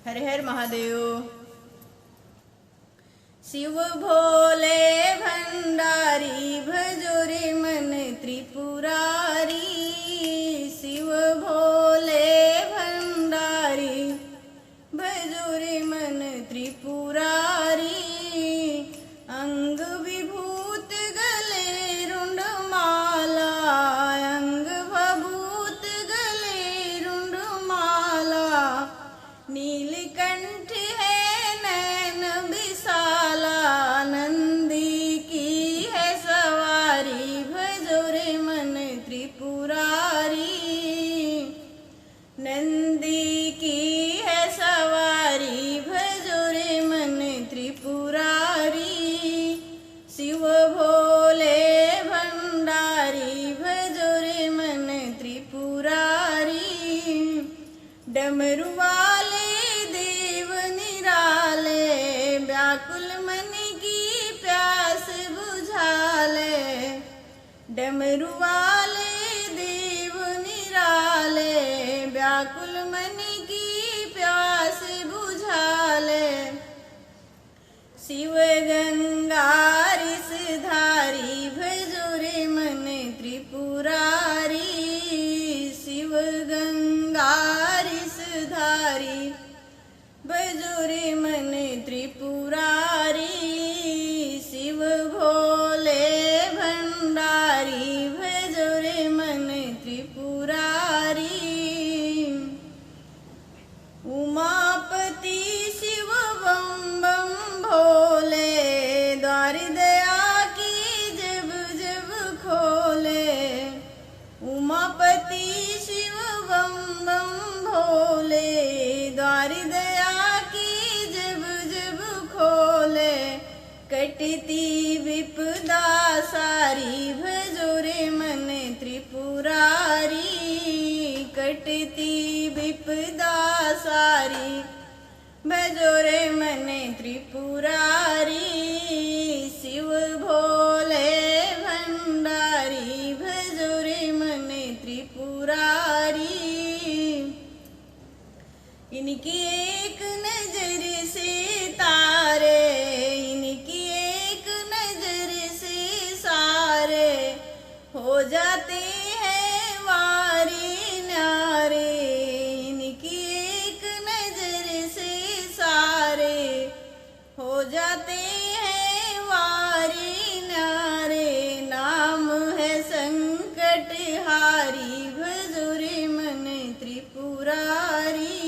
हर हर महादेव। शिव भोले भंडारी भजो रे मन त्रिपुरारी। शिव भोले भंडारी भजो रे मन त्रिपुरारी। अंग विभूत गले रुंड माला, अंग भभूत गले रुंड माला। नीलकंठ है नैन विशाला, नंदी की है सवारी भजो रे मन त्रिपुरारी। नंदी की है सवारी भजो रे मन त्रिपुरारी। शिव भोले भंडारी भजो रे मन त्रिपुरारी। डमरू वाले देव निराले, व्याकुल मन की प्यास बुझाले। डमरू वाले देव निराले, व्याकुल मन की प्यास बुझाले। शिव गंगा रिसधारी भजो रे मन त्रिपुरारी। शिव गंगा रिसधारी भजो रे मन त्रिपुरारी। शिव भोले भंडारी भजो रे मन त्रिपुरारी। उमापति शिव बम बम भोले, द्वार दया की जब जब खोले। उमापति शिव बम बम भोले, द्वार दया की जब जब खोले। कटती विपदा सारी भजो रे मन त्रिपुरारी। कटती विपदा सारी भजो रे मन त्रिपुरारी। शिव भोले भंडारी भजो रे मन त्रिपुरारी। इनकी एक नजर से तारे, इनकी एक नजर से सारे हो जाते हैं वारे न्यारे। इनकी एक नजर से सारे हो जाते हैं वारे न्यारे। नाम है संकट हारी भजो रे मन त्रिपुरारी।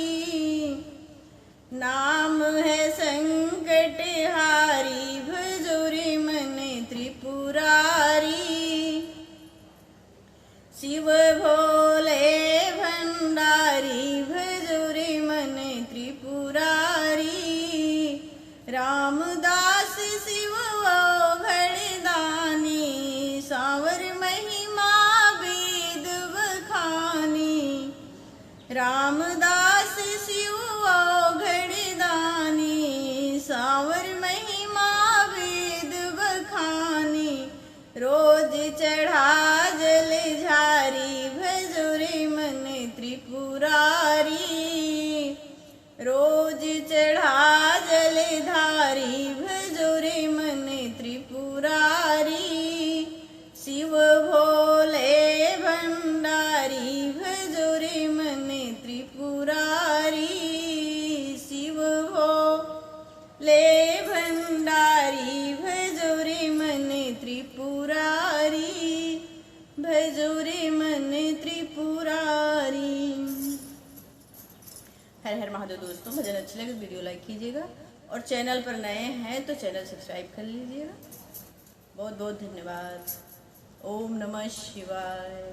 नाम है संकट हारी भजो रे मन त्रिपुरारी। शिव भोले भंडारी भजो रे मन त्रिपुरारी। रामदास शिव घड़दानी, सावर महिमा वेद बखानी। रामदास शिव घड़दानी, सावर महिमा वेद बखानी। रोज चढ़ा जल झारी भजो रे मन त्रिपुरारी। रोज चढ़ा जल धारी भजो रे मन त्रिपुरारी। शिव भोले भंडारी भजो रे मन त्रिपुरारी। शिव भोले भंडारी भजो रे मन त्रिपुरारी। भजो रे मन त्रिपुरारी। हर हर महादेव। दोस्तों भजन अच्छे लगे वीडियो लाइक कीजिएगा, और चैनल पर नए हैं तो चैनल सब्सक्राइब कर लीजिएगा। बहुत बहुत धन्यवाद। ओम नमः शिवाय।